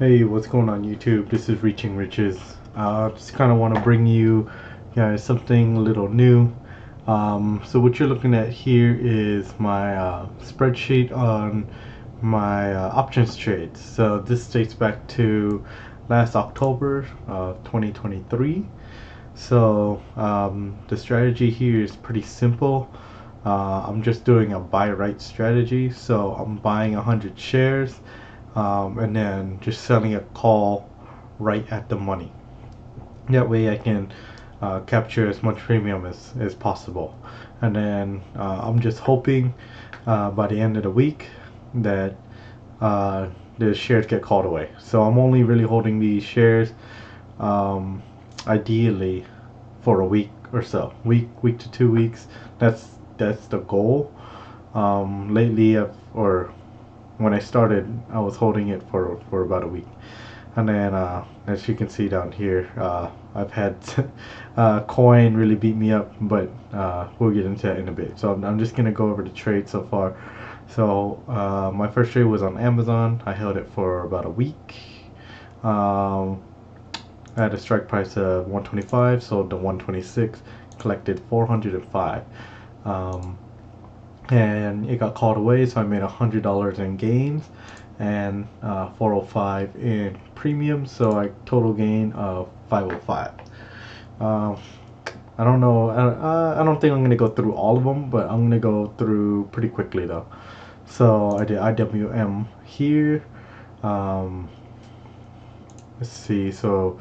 Hey, what's going on YouTube? This is Reaching Riches. Just kind of want to bring you guys something a little new. So what you're looking at here is my spreadsheet on my options trades. So this dates back to last October 2023. So the strategy here is pretty simple. I'm just doing a buy right strategy. So I'm buying 100 shares and then just selling a call right at the money. That way I can capture as much premium as possible. And then I'm just hoping by the end of the week that the shares get called away. So I'm only really holding these shares ideally for a week or so, week to 2 weeks. That's the goal. Lately, or when I started, I was holding it for about a week, and then as you can see down here, I've had coin really beat me up, but we'll get into that in a bit. So I'm just gonna go over the trade so far. So my first trade was on Amazon. I held it for about a week. I had a strike price of 125, sold to 126, collected 405. And it got called away, so I made $100 in gains and 405 in premium, so I total gain of 505. I don't know, I don't think I'm gonna go through all of them, but I'm gonna go through pretty quickly though. So I did IWM here. Let's see, so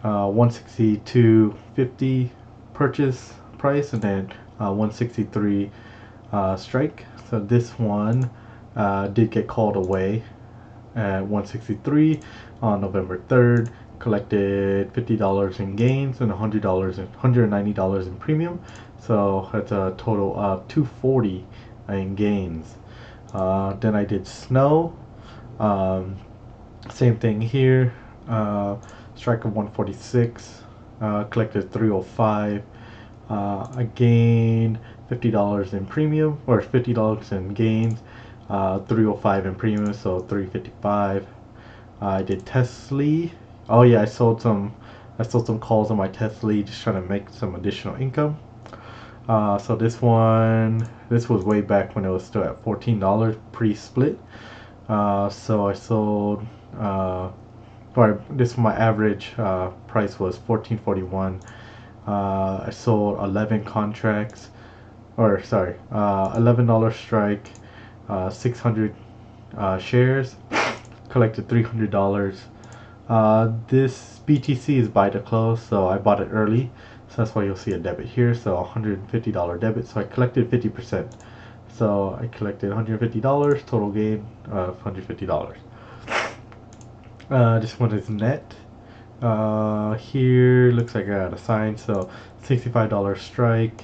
162.50 purchase price, and then 163 strike. So this one did get called away at 163 on November 3rd. Collected $50 in gains and $190 in premium. So that's a total of 240 in gains. Then I did snow. Same thing here. Strike of 146. Collected 305. I gained $50 in premium, or $50 in gains, 305 in premium, so 355. I did Tesla. Oh yeah, I sold some calls on my Tesla, just trying to make some additional income. So this was way back when it was still at $14 pre-split. So I sold, or this my average price was $14.41. I sold 11 contracts, or sorry, $11 strike, 600 shares, collected $300. This BTC is buy to close, so I bought it early, so that's why you'll see a debit here. So $150 debit, so I collected 50%. So I collected $150, total gain of $150. This one is net. Here looks like I got a sign, so $65 strike,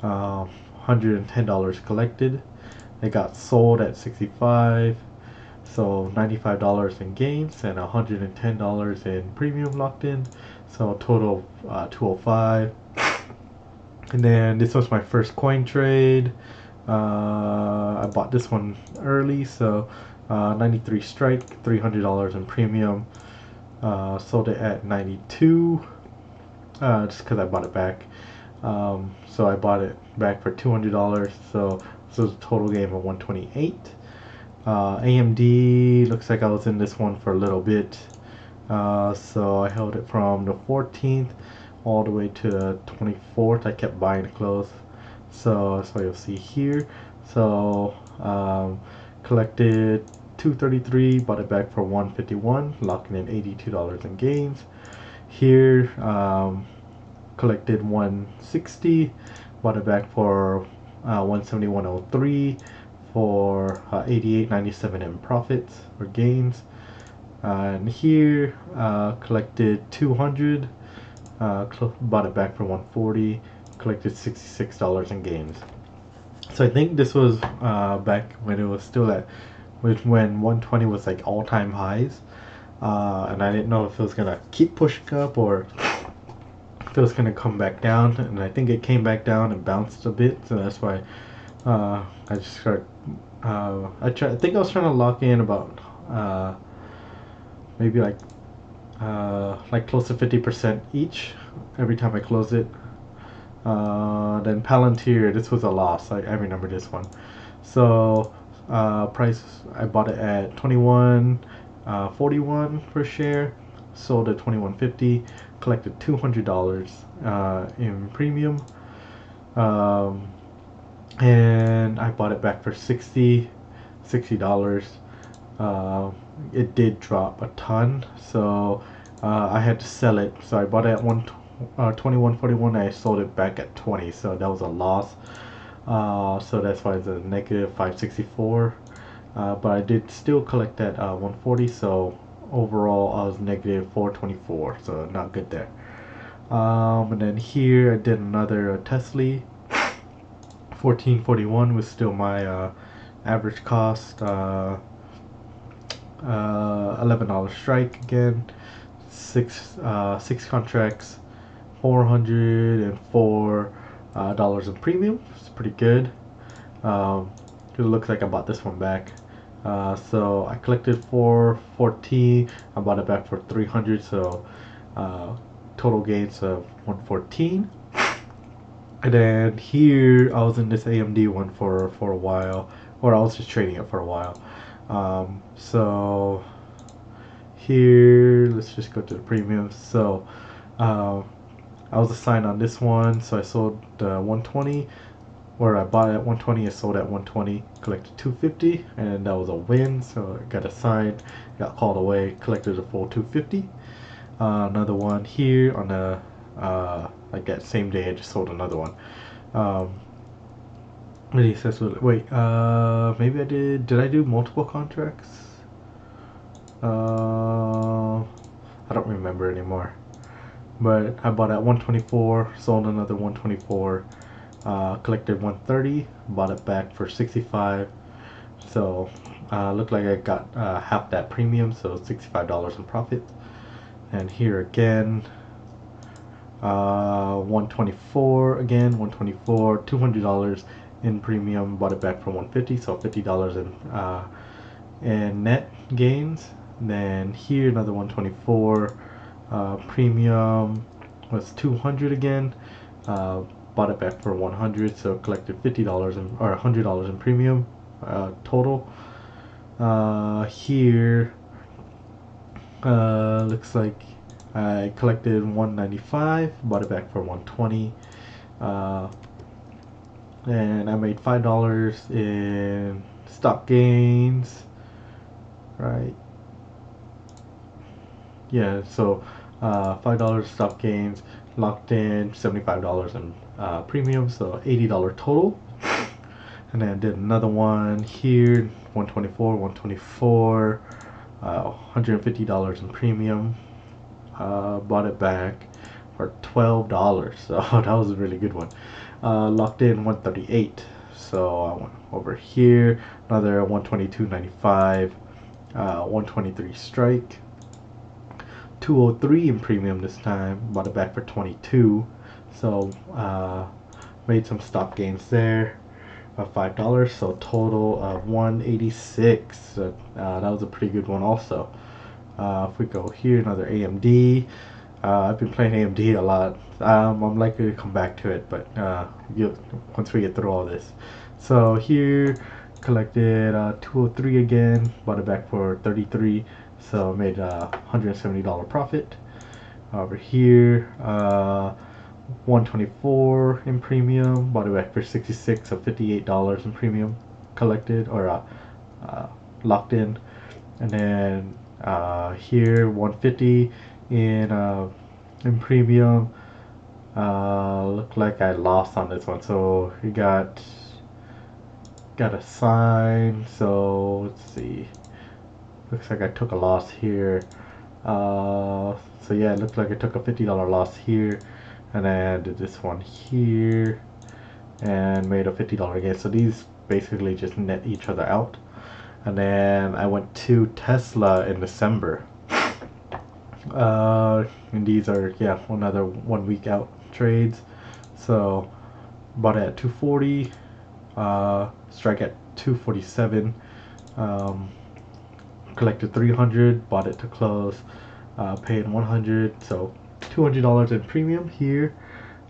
$110 collected. It got sold at 65, so $95 in gains and $110 in premium locked in, so total 205. And then this was my first coin trade. I bought this one early, so 93 strike, $300 in premium. Sold it at 92, just because I bought it back. So I bought it back for $200, so this was a total gain of 128. AMD, looks like I was in this one for a little bit. So I held it from the 14th all the way to the 24th. I kept buying it close, so that's what you'll see here. So collected 233, bought it back for 151, locking in $82 in gains. Here collected 160, bought it back for 171.03 for 88.97 in profits or gains. And here collected 200, bought it back for 140, collected $66 in gains. So I think this was back when it was still at, when 120 was like all-time highs, and I didn't know if it was gonna keep pushing up or if it was gonna come back down. And I think it came back down and bounced a bit, so that's why I just started. I think I was trying to lock in about maybe like close to 50% each every time I close it. Then Palantir, this was a loss. I remember this one. So price, I bought it at 21.41 per share, sold at 21.50, collected $200 in premium, and I bought it back for $60. It did drop a ton, so I had to sell it. So I bought it at 21.41. I sold it back at 20, so that was a loss. So that's why it's a negative 564. But I did still collect that 140, so overall I was negative 424, so not good there. And then here I did another Tesla. 1441 was still my average cost. $11 strike again. Six contracts, $404 in premium. It's pretty good. It looks like I bought this one back. So I collected 414. I bought it back for 300. So total gains of 114. And then here I was in this AMD one for a while, or I was just trading it for a while. So here, let's just go to the premiums. So I was assigned on this one, so I sold 120, or I bought it at 120, I sold at 120, collected 250, and that was a win. So I got assigned, got called away, collected a full 250. Another one here on the like that same day I just sold another one. He says, wait, maybe I did I do multiple contracts? I don't remember anymore. But I bought at 124, sold another 124, collected 130, bought it back for 65. So looked like I got half that premium, so $65 in profit. And here again, 124 again, 124, $200 in premium, bought it back for 150, so $50 in net gains. Then here another 124, premium was 200 again, bought it back for 100, so collected $50 or $100 in premium total. Here looks like I collected 195, bought it back for 120, and I made $5 in stock gains, right? Yeah, so $5 stock gains, locked in $75 in premium, so $80 total. And then I did another one here, 124, $150 in premium. Bought it back for $12, so that was a really good one. Locked in 138, so I went over here, another 122.95, 123 strike, 203 in premium this time. Bought it back for 22, so made some stop gains there of $5, so total of 186. So, that was a pretty good one also. If we go here, another AMD. I've been playing AMD a lot. I'm likely to come back to it, but once we get through all this. So here, collected 203 again, bought it back for 33, so made a $170 profit. Over here, 124 in premium, bought it back for 66, so $58 in premium collected, or locked in. And then here 150 in premium. Looked like I lost on this one, so we got a sign. So let's see, looks like I took a loss here. So yeah, it looked like I took a $50 loss here, and then did this one here and made a $50 gain. So these basically just net each other out. And then I went to Tesla in December. And these are, yeah, another 1 week out trades. So bought it at 240, strike at 247, collected 300, bought it to close, paid 100, so $200 in premium here.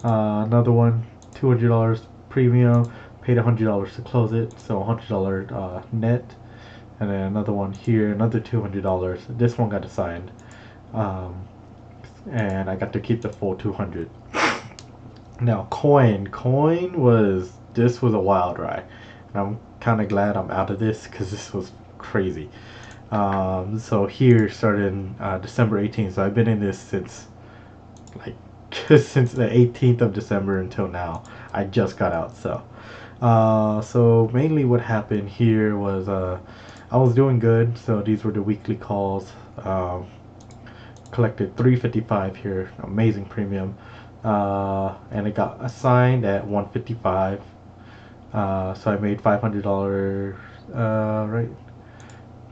Another one, $200 premium, paid $100 to close it, so $100 net. And then another one here, another $200. This one got assigned, and I got to keep the full 200. Now coin was, this was a wild ride, and I'm kind of glad I'm out of this because this was crazy. So here started in December 18th, so I've been in this since like since the 18th of December until now. I just got out. So mainly what happened here was I was doing good, so these were the weekly calls. Collected 355 here, amazing premium, and it got assigned at 155. So I made $500, right?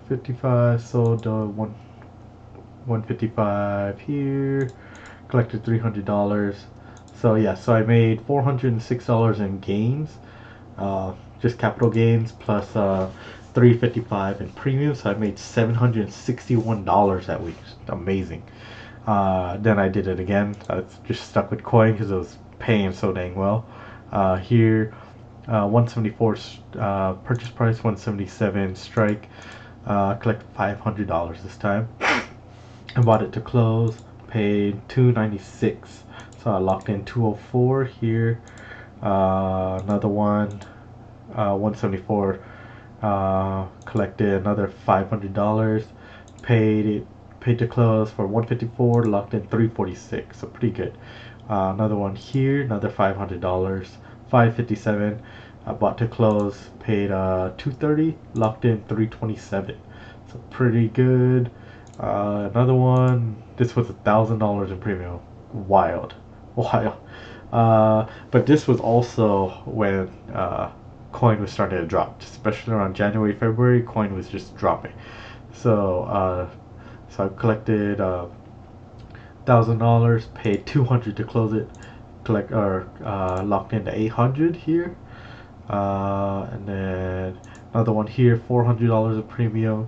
55, sold the 155 here, collected $300. So yeah, so I made $406 in gains, just capital gains, plus $355 in premium. So I made $761 that week. Amazing. Then I did it again. I just stuck with coin because it was paying so dang well. Here, 174 purchase price, 177 strike. Collected $500 this time. I bought it to close, paid $296. So I locked in 204 here. Another one, 174. Collected another $500. Paid to close for 154. Locked in 346. So pretty good. Another one here, another $500. 557. I bought to close, paid $230, locked in 327. So pretty good. Another one, this was $1,000 in premium. Wild. But this was also when coin was starting to drop, especially around January, February. Coin was just dropping. So I collected $1,000, paid $200 to close it. Locked into 800 here. And then another one here, $400 of premium,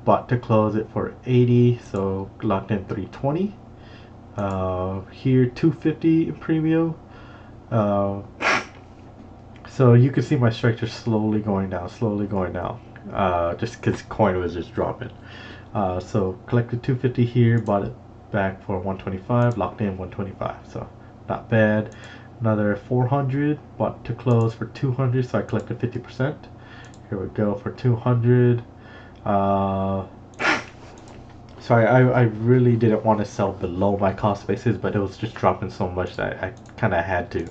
bought to close it for 80, so locked in 320. Here, 250 in premium. So you can see my strikes are slowly going down, just because coin was just dropping. So collected 250 here, bought it back for 125, locked in 125, so not bad. Another 400, bought to close for 200, so I collected 50%. Here we go for 200. So I really didn't want to sell below my cost basis, but it was just dropping so much that I kind of had to.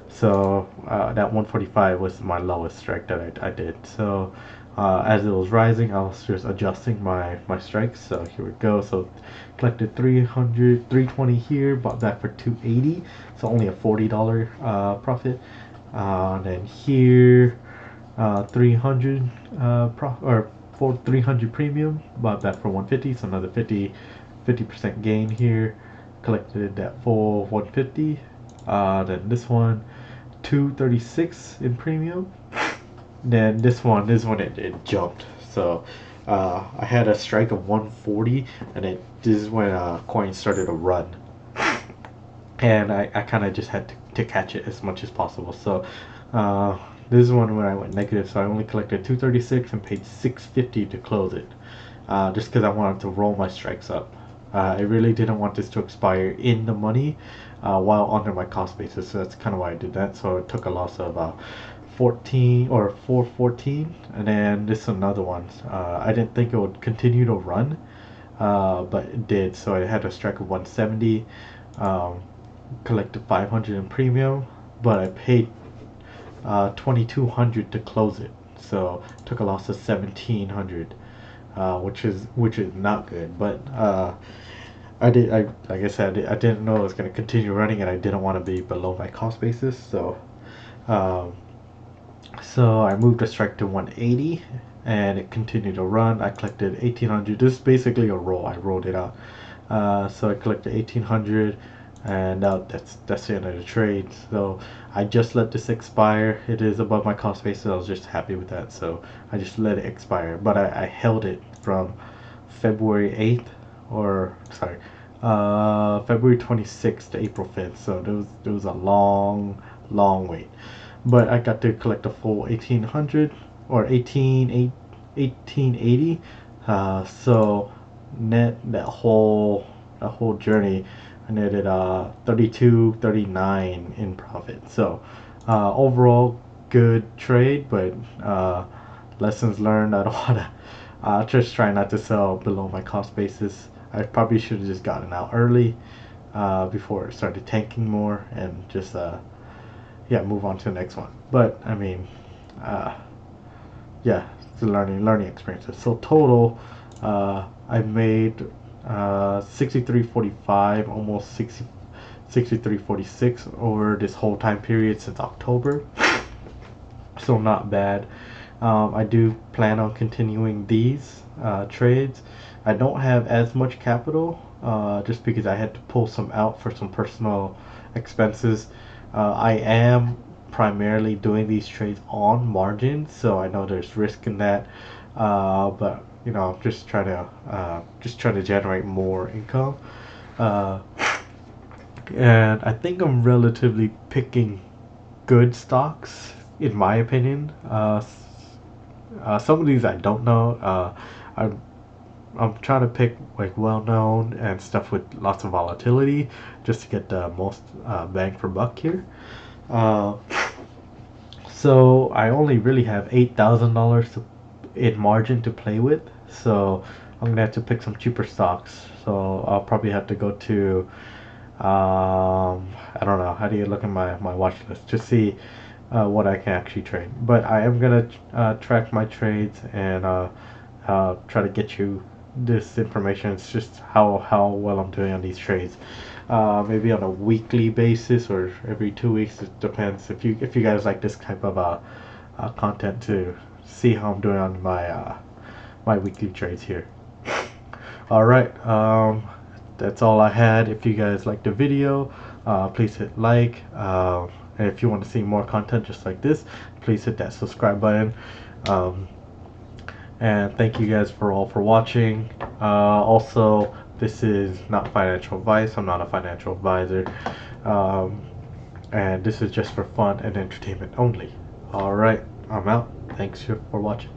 So that 145 was my lowest strike that I did. So as it was rising, I was just adjusting my strikes. So here we go. So collected 320 here, bought that for 280. So only a $40 profit. Then here, 300 for 300 premium, bought that for 150. So another 50% gain here. Collected that full 150. Then this one, 236 in premium. Then this one it jumped. So I had a strike of 140, and this is when coin started to run, and I kind of just had to catch it as much as possible. So this is one where I went negative, so I only collected 236 and paid 650 to close it, just because I wanted to roll my strikes up. I really didn't want this to expire in the money while under my cost basis, so that's kind of why I did that. So I took a loss of 414, and then this is another one. I didn't think it would continue to run, but it did. So I had a strike of 170, collected 500 in premium, but I paid 2,200 to close it. So took a loss of 1,700, which is not good. But like I said, I didn't know it was going to continue running, and I didn't want to be below my cost basis. So I moved a strike to 180, and it continued to run. I collected 1,800. This is basically a roll. I rolled it out. So I collected 1,800, and that's the end of the trade. So I just let this expire. It is above my cost basis. I was just happy with that, so I just let it expire. But I held it from February 8th, or sorry, February 26th to April 5th. So there was a long wait. But I got to collect a full 1800 or 1880. So net that whole journey, I netted 32.39 in profit. So overall good trade, but lessons learned. I don't want to just try not to sell below my cost basis. I probably should have just gotten out early before it started tanking more, and just yeah, move on to the next one. But I mean, yeah, it's a learning experiences. So total, I made 63.45, almost 63.46 over this whole time period since October. So not bad. I do plan on continuing these trades. I don't have as much capital, just because I had to pull some out for some personal expenses. I am primarily doing these trades on margin, so I know there's risk in that. But you know, just try to generate more income. Uh, and I think I'm relatively picking good stocks, in my opinion. Some of these I don't know. I'm I'm trying to pick like well known and stuff with lots of volatility, just to get the most bang for buck here. Uh, so I only really have $8,000 in margin to play with. So I'm gonna have to pick some cheaper stocks. So I'll probably have to go to I don't know. How do you look at my watch list to see what I can actually trade? But I am gonna track my trades and try to get you this information. It's just how well I'm doing on these trades. Maybe on a weekly basis or every 2 weeks. It depends if you guys like this type of content to see how I'm doing on my weekly trades here. All right. That's all I had. If you guys liked the video, please hit like. And if you want to see more content just like this, please hit that subscribe button. And thank you guys for watching. Also, this is not financial advice. I'm not a financial advisor. And this is just for fun and entertainment only. All right, I'm out. Thanks for watching.